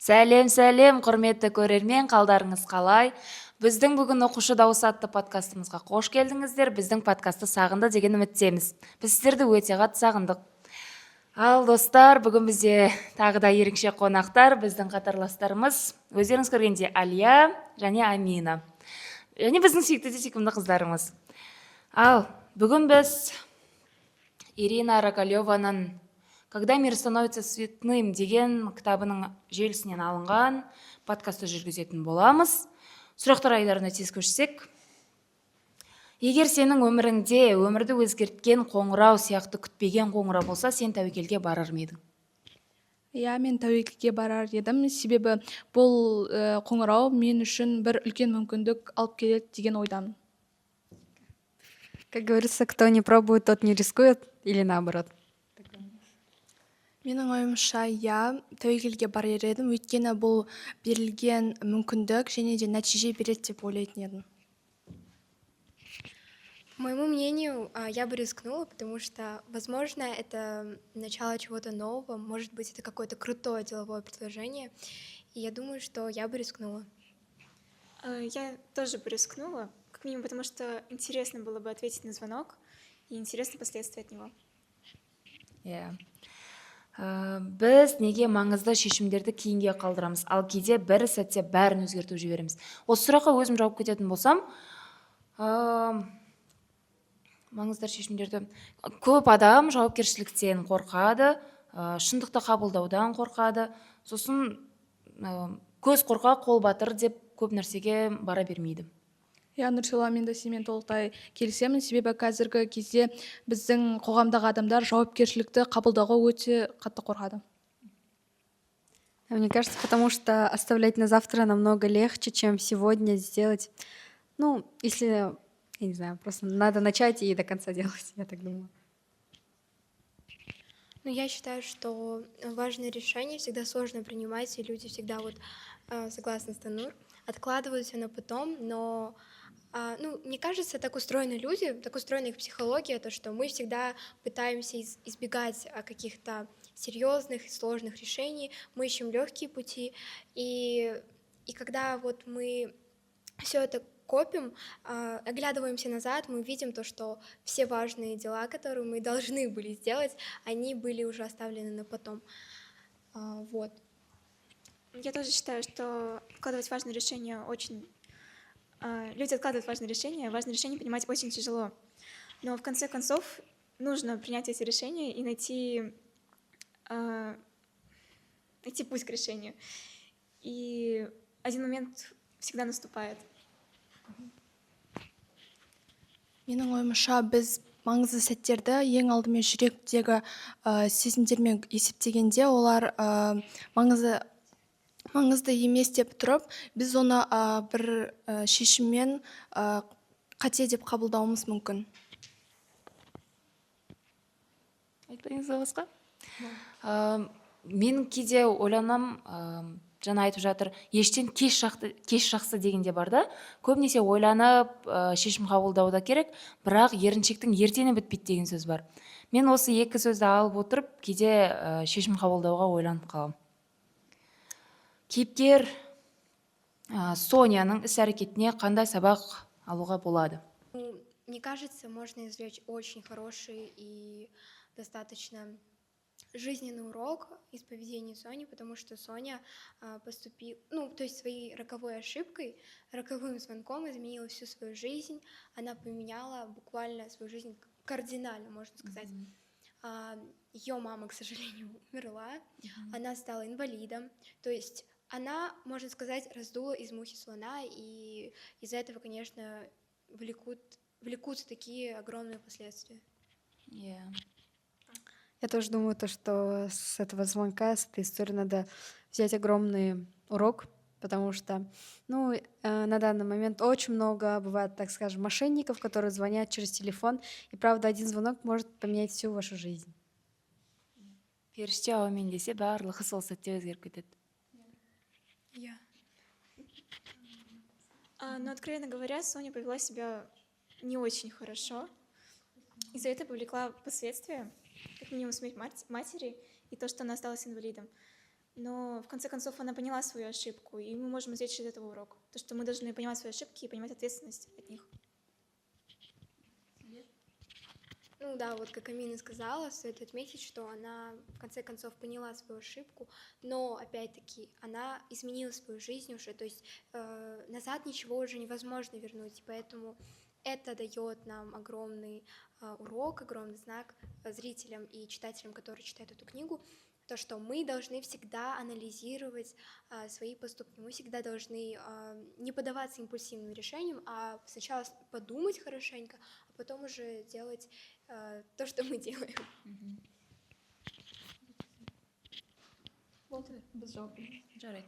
Сәлем, сәлем, құрметті көрермен, қалдарыңыз қалай? Біздің бүгін оқушы дауысы атты подкастымызға қош келдіңіздер. Біздің подкасты сағынды деген үміттеміз. Біз сіздерді өте қатты сағындық. Ал достар, бүгін бізде тағы да ерекше қонақтар, біздің қатарластарымыз. Өздеріңіз көргенде Алия және Амина. Және біздің сүйікті де сүйкімді қыздарымыз. Ал бүгін біз Ирина Рогалеваның «Когда мир становится цветным» деген кітабының желісінен алынған подкастты жүргізетін боламыз. Сұрақтар айдарына тез көшсек. Егер сенің өміріңде өмірді өзгерткен қоңырау сияқты күтпеген қоңырау болса, сен тәуекелге барар ма едің? Иә, мен тәуекелге барар едім, себебі бұл қоңырау мен үшін бір үлкен мүмкіндік алып келеді деген ойдамын. Как говорится, кто не пробует, тот не рискует, или наоборот. Менің ойымша, иә, тәуекелге барар едім, өйткені бұл берілген мүмкіндік және де нәтиже береді деп ойлайтын едім. По моему мнению, я бы рискнула, потому что, возможно, это начало чего-то нового, может быть, это какое-то крутое деловое предложение, и я думаю, что я бы рискнула. Я тоже бы рискнула, как минимум, потому что интересно было бы ответить на звонок, и интересны последствия от него. Иә. Біз неге маңызды шешімдерді кейінге қалдырамыз, ал кейде бір сәтте бәрін өзгертіп жібереміз? Осы сұраққа өзім жауап кететін болсам, маңызды шешімдерді көп адам жауапкершіліктен қорқады, шындықты қабылдаудан қорқады, сосын көз қорқа қол батыр деп көп нәрсеге бара бермейді. Иә, Нұрсила, мен де сенімен толықтай келісемін, себебі қазіргі кезде біздің қоғамдағы адамдар жауапкершілікті қабылдауға өте қатты қорқады. Мне кажется, потому что оставлять на завтра намного легче, чем сегодня сделать. Ну, если, я не знаю, просто надо начать и до конца делать, я так думаю. Но я считаю, что важные решения всегда сложно принимать, и люди всегда согласны с Танур, откладывают все на потом, но мне кажется, так устроены люди, так устроена их психология, то, что мы всегда пытаемся избегать каких-то серьезных и сложных решений, мы ищем легкие пути, и когда мы все это копим, оглядываемся назад, мы видим то, что все важные дела, которые мы должны были сделать, они были уже оставлены на потом. Вот. Я тоже считаю, что откладывать важные решения очень... Люди откладывают важные решения принимать очень тяжело. Но в конце концов нужно принять эти решения и найти путь к решению. И один момент всегда наступает. Менің ойымша, біз маңызды сәттерді ең алдымен жүректегі сезімдермен есептегенде, олар маңызды емес деп тұрып, біз оны бір шешіммен қате деп қабылдауымыз мүмкін. Айтпайыңыз басқа? Мен кейде ойланам, жаңа айтып жатыр, ештен кеш жақсы дегенде бар да, көбінесе ойланып, шешім қабылдауда керек, бірақ еріншектің ертеңі бітпейді деген сөз бар. Мен осы екі сөзді алып отырып, кейде шешім қабылдауға ойланып қалам. Кейіпкер Соняның іс-әрекетіне қандай сабақ алуға болады? Мне кажется, можно извлечь очень хороший и достаточно жизненный урок из поведения Сони, потому что Соня своей роковой ошибкой, роковым звонком изменила всю свою жизнь. Она поменяла буквально свою жизнь кардинально, можно сказать. Ее мама, к сожалению, умерла, она стала инвалидом, то есть она, можно сказать, раздула из мухи слона, и из-за этого, конечно, влекутся такие огромные последствия. Yeah. Я тоже думаю, что с этого звонка, с этой истории надо взять огромный урок, потому что на данный момент очень много бывает, так скажем, мошенников, которые звонят через телефон, и правда, один звонок может поменять всю вашу жизнь. Періште аумен десе, барлығы сол сәтте өзгеріп кетеді. Yeah. Но, откровенно говоря, Соня повела себя не очень хорошо. Из-за этого повлекла последствия, как минимум смерть матери и то, что она осталась инвалидом. но в конце концов она поняла свою ошибку, и мы можем извлечь из этого урок. То, что мы должны понимать свои ошибки и понимать ответственность от них. Ну да, вот как Амина сказала, стоит отметить, что она в конце концов поняла свою ошибку, но опять-таки она изменила свою жизнь уже, то есть назад ничего уже невозможно вернуть, и поэтому это дает нам огромный урок, огромный знак зрителям и читателям, которые читают эту книгу, то, что мы должны всегда анализировать свои поступки, мы всегда должны не поддаваться импульсивным решениям, а сначала подумать хорошенько, а потом уже делать то, что мы делаем. Жарайды.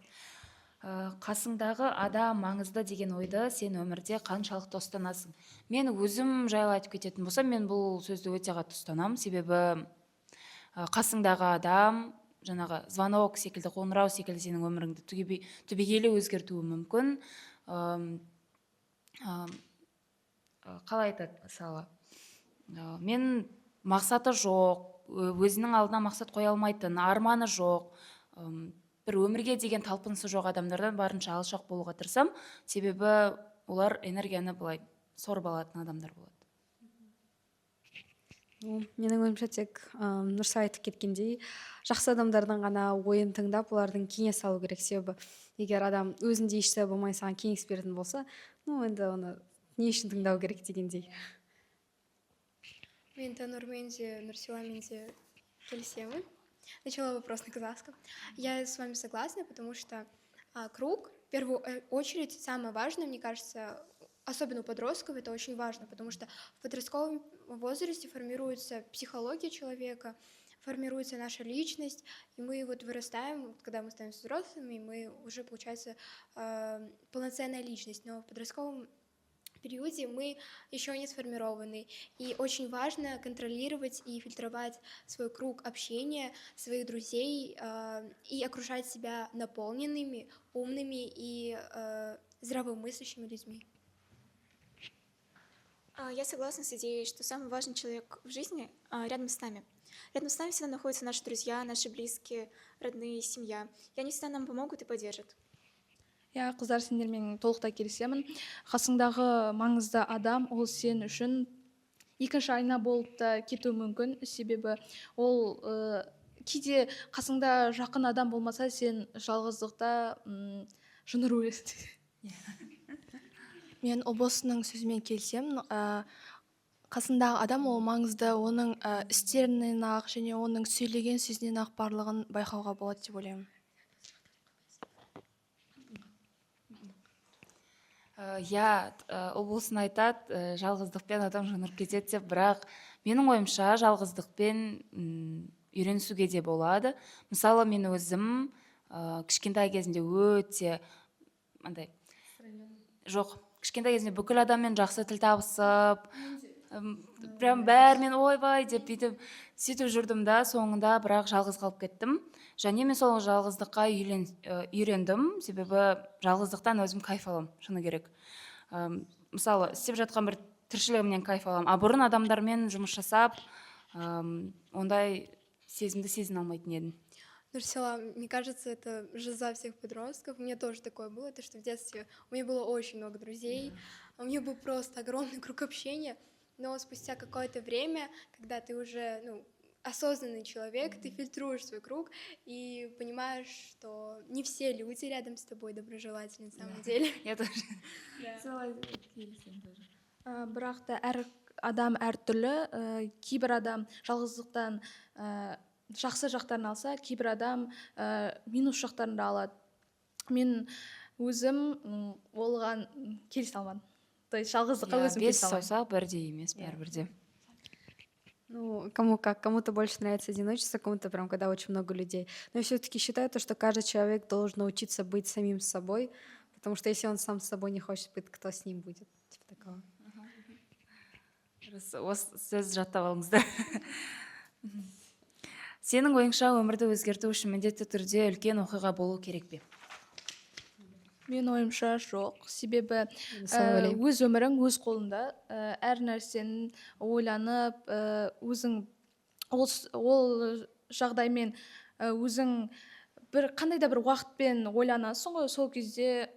Қасыңдағы адам маңызды деген ойды сен өмірде қаншалықты ұстанасың? Мен өзім жайлы айтып кететін болсам, мен бұл сөзді өте қатты ұстанамын, себебі қасыңдағы адам жаңағы звонок секілді, қоңырау секілді сенің өміріңді түбегейлі өзгертуі мүмкін. Қалай айтады, мысалы, мен мақсаты жоқ, өзінің алдына мақсат қоя алмайтын, арманы жоқ, бір өмірге деген талпынысы жоқ адамдардан барынша алшақ болуға тырысам, себебі олар энергияны былай сорып алатын адамдар болады. Менің ойымша тек Нұрса айтып кеткендей, жақсы адамдардан ғана ойын тыңдап, олардың кеңес алу керек. Себебі егер адам өзінде ешсе болмай саған кеңес беретін болса, енді оны не үшін тыңдау керек дегендей. Мен Танурмен де Нурсиламен де келісемін. Начала вопрос на казахском. Я с вами согласна, потому что круг, в первую очередь, самое важное, мне кажется, особенно у подростков, это очень важно, потому что в подростковом возрасте формируется психология человека, формируется наша личность, и мы вот вырастаем, когда мы становимся взрослыми, мы уже, получается, полноценная личность, но в подростковом периоде мы еще не сформированы, и очень важно контролировать и фильтровать свой круг общения, своих друзей и окружать себя наполненными, умными и здравомыслящими людьми. Я согласна с идеей, что самый важный человек в жизни рядом с нами. Рядом с нами всегда находятся наши друзья, наши близкие, родные, семья. И они всегда нам помогут и поддержат. Иә, қыздар, сендермен толықтай келісемін. Қасыңдағы маңызды адам ол сен үшін екінші айна болып та кетуі мүмкін, себебі ол кейде қасыңда жақын адам болмаса, сен жалғыздықта жыныр өлесің. Мен Обосының сөзімен келсем, қасындағы адам ол маңызды, оның істерінен ақ және оның сөйлеген сөзінен ақ барлығын байқауға болады деп ойлаймын. Обосын айтады, жалғыздықпен адам жынырып кетеді деп, бірақ менің ойымша жалғыздықпен үйренісуге де болады. Мысалы, мен өзім кішкентай кезімде өте кішкентай кезімде бүкіл адаммен жақсы тіл табысып, прям бәрімен ойбай деп бүйтіп сөйтіп жүрдім да, соңында бірақ жалғыз қалып кеттім. Және мен сол жалғыздыққа үйрендім, себебі жалғыздықтан өзім кайф алам, шыны керек. Мысалы, істеп жатқан бір тіршілігімнен кайф алам. А бұрын адамдармен жұмыс жасап, ондай сезімді сезіне алмайтын едім. Нурсила, мне кажется, это жиза всех подростков. У меня тоже такое было, то что в детстве у меня было очень много друзей, у меня был просто огромный круг общения, но спустя какое-то время, когда ты уже осознанный человек, ты фильтруешь свой круг и понимаешь, что не все люди рядом с тобой доброжелательны на самом деле. Я тоже. Бірақ та әр адам әртүрлі, кейбір адам жалғыздықтан жақсы жақтарын алса, кейбір адам минус жақтарын да алады. Мен өзім оған келісе алмадым. То есть жалғыздыққа өзім келісе алмадым. Бес саусақ бірдей емес, бәрібірде. Кому как, кому-то больше нравится одиночество, кому-то прям когда очень много людей. Но я все-таки считаю, что каждый человек должен научиться быть самим собой, потому что если он сам с собой не хочет быть, кто с ним будет? Типа такого. Осы сөз жаттап алыңыздар. Сенің ойыңша өмірді өзгерту үшін міндетті түрде үлкен оқиға болу керек пе? Мен ойымша жоқ, себебі өз өмірің өз қолында, әр нәрсені ойланып, өзің ол жағдаймен өзің бір қандай да бір уақытпен ойланасың ғой, сол кезде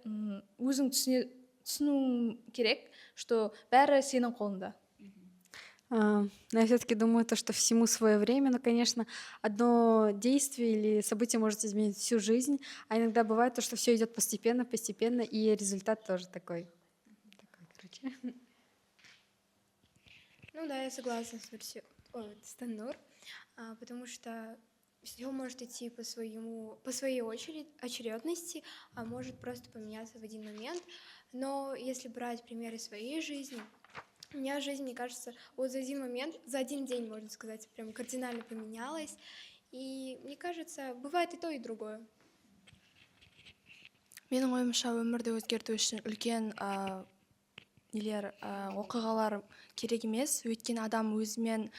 өзің түсінуің керек, что бәрі сенің қолыңда. Но я все-таки думаю, то, что всему свое время. Но, конечно, одно действие или событие может изменить всю жизнь, а иногда бывает то, что все идет постепенно, постепенно, и результат тоже такой. Короче. Ну да, я согласна с Танур, потому что все может идти по своей очередности, а может просто поменяться в один момент. Но если брать примеры своей жизни, у меня жизнь, мне кажется, вот за один момент, за один день, можно сказать, прям кардинально поменялась. И мне кажется, бывает и то, и другое. Менің ойымша өмірді өзгерту үшін үлкен оқиғалар керек емес. Өйткені адам өзімен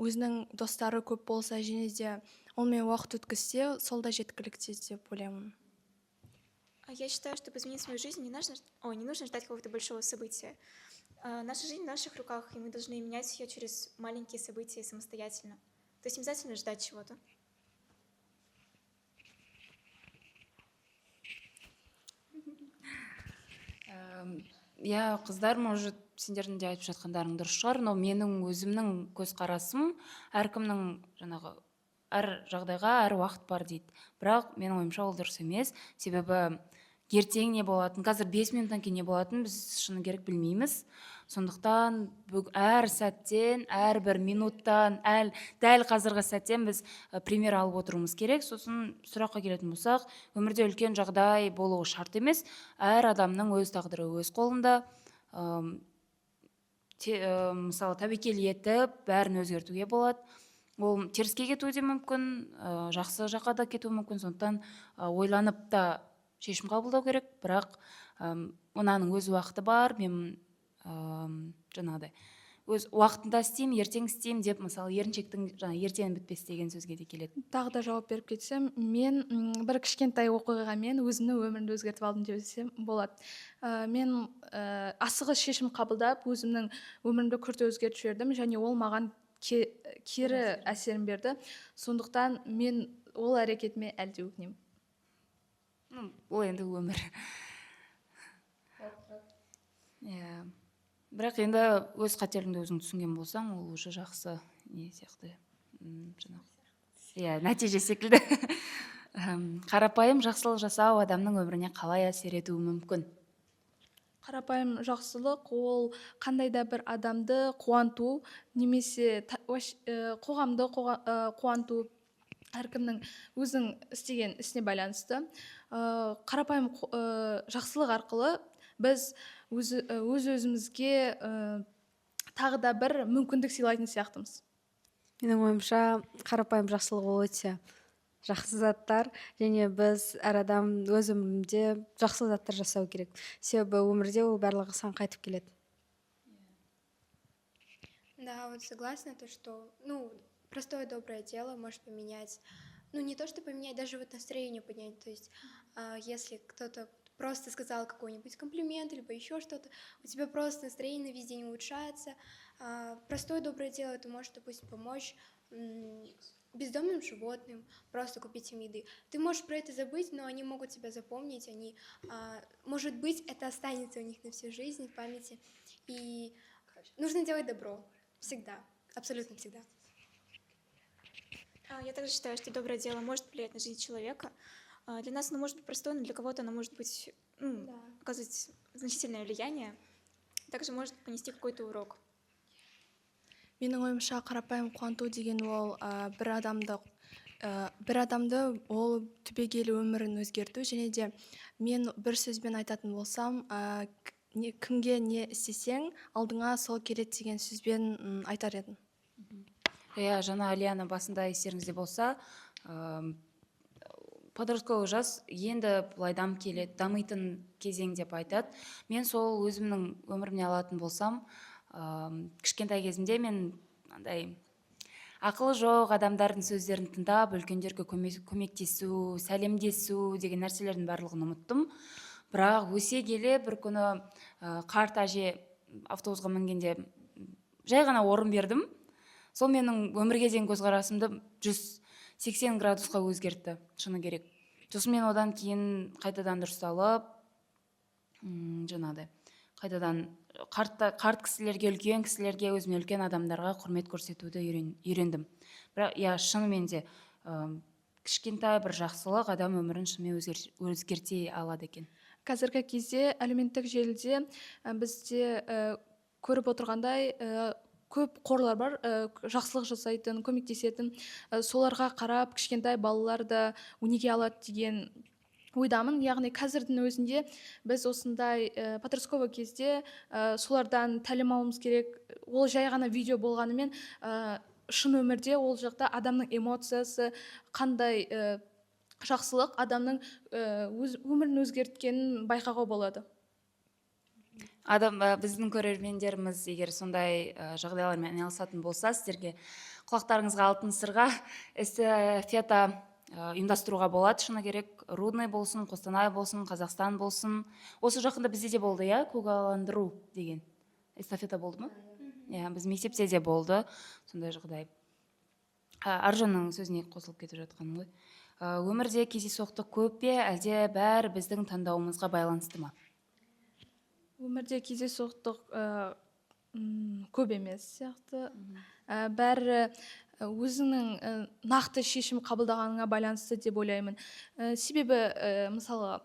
өзінің достары көп болса және де онымен уақыт өткізсе, сол да жеткілікті деп ойлаймын. Я считаю, чтобы изменить свою жизнь, не нужно ждать какого-то большого события. Наша жизнь в наших руках, и мы должны менять ее через маленькие события самостоятельно. То есть не обязательно ждать чего-то. Иә, қыздар, может, сендердің де айтып жатқандарың дұрыс шығар, но менің өзімнің көзқарасым әркімнің жаңағы әр жағдайға әр уақыт бар дейді. Бірақ менің ойымша ол дұрыс емес. Себебі ертең не болатын, қазір 5 минуттан кейін не болатын біз шыны керек білмейміз. Сондықтан әр сәттен, әрбір минуттан, дәл қазіргі сәттен біз пример алып отыруымыз керек. Сосын сұраққа келетін болсақ, өмірде үлкен жағдай болуы шарт емес. Әр адамның өз тағдыры өз қолында. Мысалы, тәуекел етіп, бәрін өзгертуге болады. Ол теріске кетуі де мүмкін, жақсы жаққа да кетуі мүмкін. Сондықтан ойланып та шешім қабылдау керек, бірақ онаның өз уақыты бар. Мен жаңағыдай өз уақытында істеймін, ертең істеймін деп, мысалы, еріншектің ертеңі бітпес деген сөзге де келеді. Тағы да жауап беріп кетсем, мен бір кішкентай оқиғамен өзімнің өмірімді өзгертіп алдым десем болады. Мен асығыс шешім қабылдап, өзімнің өмірімді күрт өзгертіп жібердім, және ол маған кері әсерін берді. Сондықтан мен ол әрекетіме әлі де өкінемін. Ол енді өмір. Бірақ енді өз қателігіңді өзің түсінген болсаң, ол уже жақсы не сияқты нәтиже секілді. Қарапайым жақсылық жасау адамның өміріне қалай әсер етуі мүмкін? Қарапайым жақсылық ол қандай да бір адамды қуанту, немесе қоғамды қуанту, әркімнің өзің істеген ісіне байланысты. Қарапайым жақсылық арқылы біз өзімізге тағы да бір мүмкіндік сыйлайтын сияқтымыз. Менің ойымша, қарапайым жақсылық ол өте жақсы заттар, және біз әр адам өз өмірінде жақсы заттар жасау керек. Себебі өмірде ол барлығы сан қайтып келеді. Да, вот согласна, то, что, простое доброе дело может поменять, не то, что поменять, даже вот настроение поднять. То есть, если кто-то просто сказал какой-нибудь комплимент, либо еще что-то, у тебя просто настроение весь день улучшается. Простое доброе дело, это может, допустим, помочь бездомным животным, просто купить им еды. Ты можешь про это забыть, но они могут тебя запомнить, может быть, это останется у них на всю жизнь в памяти. И нужно делать добро. Всегда. Абсолютно всегда. Я также считаю, что доброе дело может влиять на жизнь человека. Для нас оно может быть простое, но для кого-то оно может быть, оказывать значительное влияние. Также может понести какой-то урок. Менің ойымша, қарапайым қуанту деген ол бір адамды ол түбегейлі өмірін өзгерту, және де мен бір сөзбен айтатын болсам, кімге не істесең, алдыңа сол келеді деген сөзбен айтар едім. Жаңа Алияна басында естеріңізде болса, подростковый жас енді былай дамып келеді, дамитын кезең деп айтады. Мен сол өзімнің өмірімне алатын болсам, кішкентай кезімде мен ақылы жоқ адамдардың сөздерін тыңдап, үлкендерге көмектесу, сәлемдесу деген нәрселердің барлығын ұмыттым. Бірақ өсе келе бір күні қарт әже автобусқа мінгенде жай ғана орын бердім. Сол менің өмірге деген көзқарасымды 80 градусқа өзгертті, шыны керек. Сосын мен одан кейін қайтадан дұрысталып, жаңағыдай қайтадан қарт кісілерге, үлкен кісілерге, өзіме үлкен адамдарға құрмет көрсетуді үйрендім. Бірақ шынымен де кішкентай бір жақсылық адам өмірін шынымен өзгерте алады екен. Қазіргі кезде әлеуметтік желіде бізде көріп отырғандай көп қорлар бар, жақсылық жасайтын, көмектесетін, соларға қарап кішкентай балалар да өнеге алады деген ойдамын. Яғни қазірдің өзінде біз осындай подростковый кезде солардан тәлім алуымыз керек. Ол жай ғана видео болғанымен шын өмірде ол жақта адамның эмоциясы қандай жақсылық адамның өмірін өзгерткенін байқауға болады. Біздің көрермендеріміз егер сондай жағдайлармен айналысатын болса, сіздерге құлақтарыңызға алтын сырға эстафета ұйымдастыруға болады. Шыны керек, Рудный болсын, Қостанай болсын, Қазақстан болсын. Осы жақында бізде де болды, көгаландыру деген эстафета болды ма? Біз мектепте де болды сондай жағдай. Аржанның сөзіне қосылып кетіп жатқаным ғой. Өмірде кездейсоқтық көп пе, әлде бәрі біздің таңдауымызға байланысты ма? Өмірде кездейсоқтық көп емес сияқты. Бәрі өзіңнің нақты шешім қабылдағаныңа байланысты деп ойлаймын. Себебі мысалы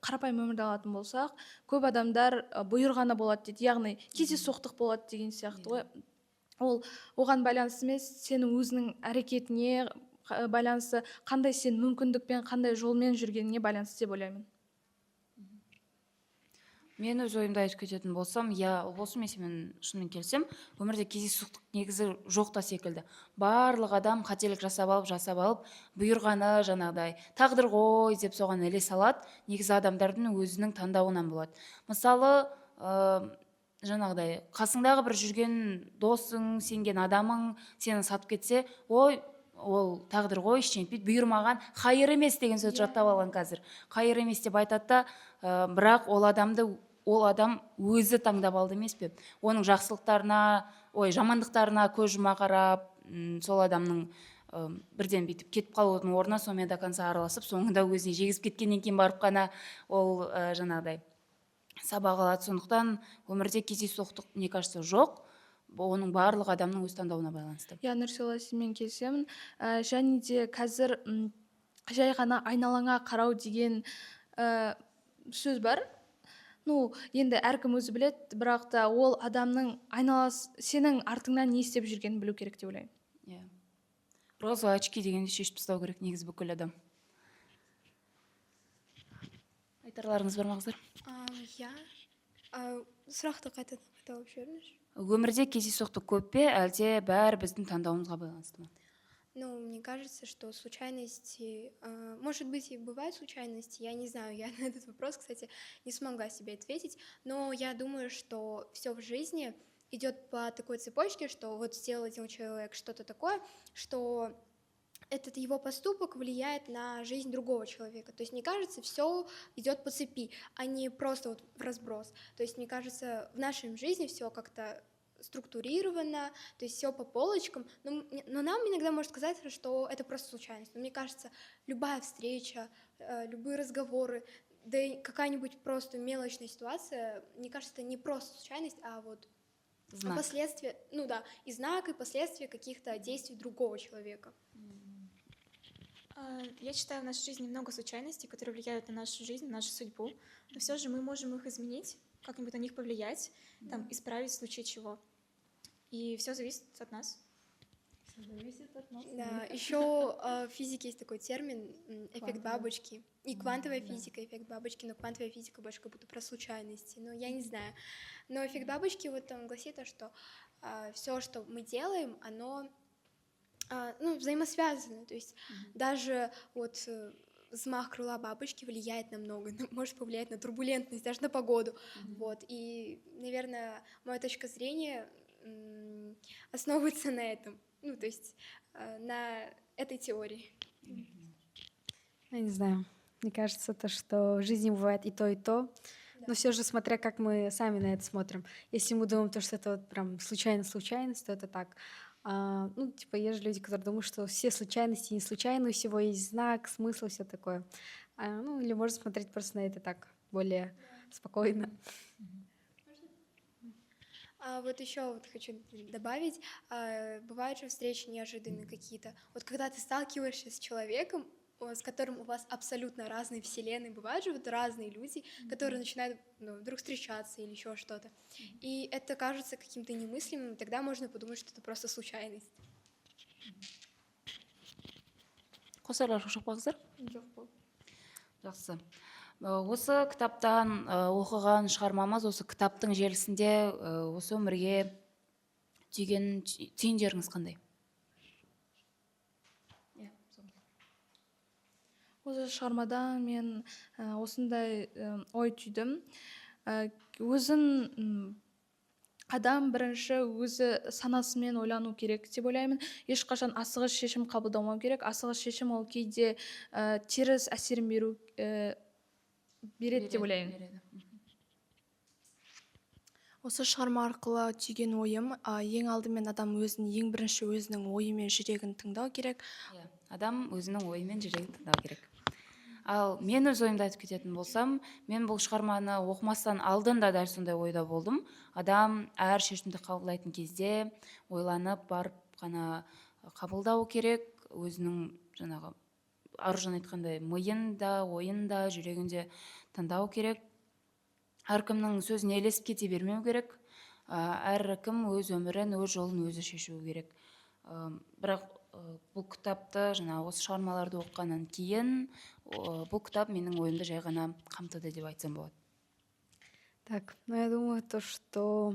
қарапайым өмірді алатын болсақ, көп адамдар бұйырғаны болады дейді, яғни кездейсоқтық болады деген сияқты ғой. Ол оған байланысты емес, сенің өзінің әрекетіне байланысты, қандай сен мүмкіндікпен, қандай жолмен жүргеніне байланысты деп ойлаймын. Мен өз ойымды айтып кететін болсам, осы мен шынымен келсем, өмірде кездейсоқтық негізі жоқ та секілді. Барлық адам қателік жасап алып, бұйырғаны жаңағыдай тағдыр ғой деп соған іле салады. Негізі адамдардың өзінің таңдауынан болады. Мысалы, жаңағыдай қасыңдағы бір жүрген досың, сенген адамың сені сатып кетсе, ой, ол тағдыр ғой, ештеңе етпейді, бұйырмаған, хайыр емес деген сөз жаттап алған қазір. Хайыр емес деп айтады, бірақ ол адам өзі таңдап алды емес пе? Оның жақсылықтарына, жамандықтарына көз жұма қарап, сол адамның бірден бүйтіп кетіп қалудың орнына сонымен до конца араласып, соңында өзіне жегізіп кеткеннен кейін барып қана ол жаңағыдай сабақ алады. Сондықтан өмірде кездейсоқтық, мне кажется, жоқ. Оның барлық адамның өз таңдауына байланысты. Нұрсила, сізбен келісемін. Және де қазір жай ғана айналаңа қарау деген сөз бар. Енді әркім өзі біледі, бірақ та ол адамның сенің артыңнан не істеп жүргенін білу керек деп ойлаймын. Роза очки дегенді шешіп тастау керек негізі бүкіл адам. Айтарларыңыз бар ма, қыздар? Сұрақты қайталап жіберіңізші. Өмірде кездейсоқтық көп пе, әлде бәрі біздің таңдауымызға байланысты ма? Мне кажется, что случайности, может быть, и бывают случайности, я не знаю, я на этот вопрос, кстати, не смогла себе ответить, но я думаю, что все в жизни идет по такой цепочке, что вот сделал один человек что-то такое, что этот его поступок влияет на жизнь другого человека. То есть, мне кажется, все идет по цепи, а не просто вот в разброс. То есть, мне кажется, в нашей жизни все как-то структурировано, то есть все по полочкам, но нам иногда может казаться, что это просто случайность. Но мне кажется, любая встреча, любые разговоры, да и какая-нибудь просто мелочная ситуация, мне кажется, это не просто случайность, а вот последствия, и знак, и последствия каких-то действий другого человека. Я считаю, в нашей жизни много случайностей, которые влияют на нашу жизнь, на нашу судьбу, но все же мы можем их изменить, как-нибудь на них повлиять, исправить в случае чего. И все зависит от нас. Да, еще в физике есть такой термин эффект бабочки. И квантовая физика, эффект бабочки, но квантовая физика больше как будто про случайности. Я не знаю. Но эффект бабочки он гласит то, что все, что мы делаем, оно взаимосвязано. То есть даже взмах крыла бабочки влияет на много, может повлиять на турбулентность, даже на погоду. И, наверное, моя точка зрения основывается на этом, то есть на этой теории. Я не знаю, мне кажется, что в жизни бывает и то, но все же смотря как мы сами на это смотрим. Если мы думаем, что это прям случайность, то это так. Ну, типа, есть же люди, которые думают, что все случайности не случайны, у всего есть знак, смысл, все такое. Ну, или можно смотреть просто на это так, более спокойно. Вот еще вот хочу добавить, бывают же встречи неожиданные какие-то. Вот когда ты сталкиваешься с человеком, с которым у вас абсолютно разные вселенные, бывают же вот разные люди, которые начинают вдруг встречаться или еще что-то. И это кажется каким-то немыслимым, тогда можно подумать, что это просто случайность. қосарлар жоқ па қыздар? жоқ болды. Жақсы. Осы кітаптан оқыған шығармамыз осы кітаптың желісінде осы өмірге түйген түйіндеріңіз қандай? Осы шығармадан мен осындай ой түйдім. Адам бірінші өзі санасымен ойлану керек деп ойлаймын. Ешқашан асығыс шешім қабылдамау керек. Асығыс шешім ол кейде теріс әсерін береді деп ойлаймын. Осы шығарма арқылы түйген ойым, ең алдымен адам ең бірінші өзінің ойы мен жүрегін тыңдау керек. Адам өзінің ойы мен жүрегін тыңдау керек. Ал мен өз ойымды айтып кететін болсам, мен бұл шығарманы оқымастан алдын да дәл сондай ойда болдым. Адам әр шешімді қабылдайтын кезде ойланып барып қана қабылдау керек, өзінің жаңағы аружан айтқандай миын да, ойын да, жүрегін де тыңдау керек. Әркімнің сөзіне ілесіп кете бермеу керек. Әркім өз өмірін, өз жолын өзі шешуі керек. Бірақ бұл кітапты, осы шығармаларды оқығаннан кейін, бұл кітап менің ойымды жай ғана қамтыды деп айтсам болады. Так, ну я думаю, то, что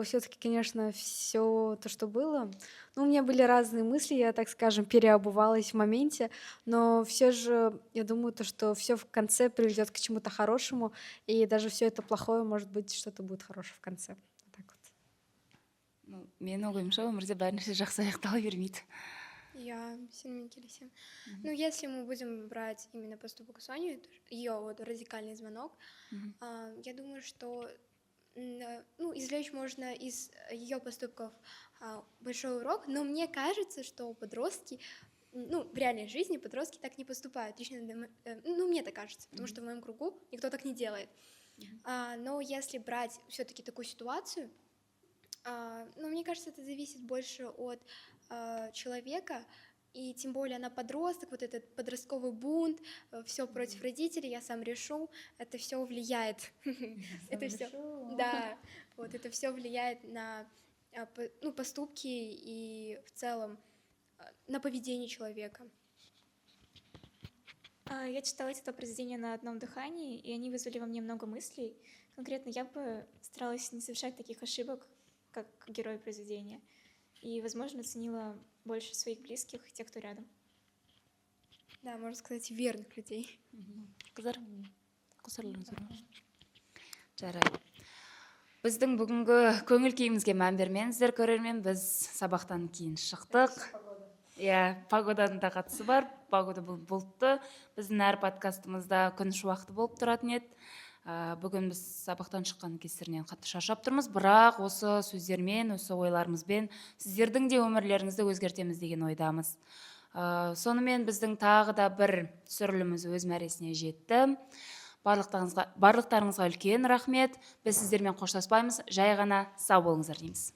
все-таки, конечно, все то, что было. Ну, у меня были разные мысли, я, так скажем, переобувалась в моменте, но все же, я думаю, то, что все в конце приведет к чему-то хорошему, и даже все это плохое, может быть, что-то будет хорошее в конце. Вот так вот. Менің ойымша, өмірде бәрі нәрсе жақсы аяқтала бермейді. Я сильно келесем. Ну, если мы будем брать именно поступок Сони, ее вот радикальный звонок, я думаю, что извлечь можно из ее поступков большой урок, но мне кажется, что подростки, в реальной жизни подростки так не поступают. Лично мне так кажется, потому что в моем кругу никто так не делает. Но если брать все-таки такую ситуацию, мне кажется, это зависит больше от человека, и тем более она подросток, вот этот подростковый бунт, все против родителей, я сам решу, это все влияет. Это все, да, вот это все влияет на поступки и в целом на поведение человека. Я читала эти два произведения на одном дыхании, и они вызвали во мне много мыслей. Конкретно я бы старалась не совершать таких ошибок, как герой произведения, и, возможно, ценила больше своих близких, тех, кто рядом. Да, можно сказать, верных людей. Қыздар, жарайды. Біздің бүгінгі көңіл күйімізге мән бермеңіздер, көрермен, біз сабақтан кейін шықтық. Погоданың да қатысы бар, погода бұлтты. Біздің әр подкастымызда күн шуақты болып тұратын еді. Бүгін біз сабақтан шыққан кесірінен қатты шаршап тұрмыз, бірақ осы сөздермен, осы ойларымызбен сіздердің де өмірлеріңізді өзгертеміз деген ойдамыз. Сонымен біздің тағы да бір түсіріліміз өз мәресіне жетті. Барлықтарыңызға үлкен рахмет. Біз сіздермен қоштаспаймыз, жай ғана сау болыңыздар дейміз.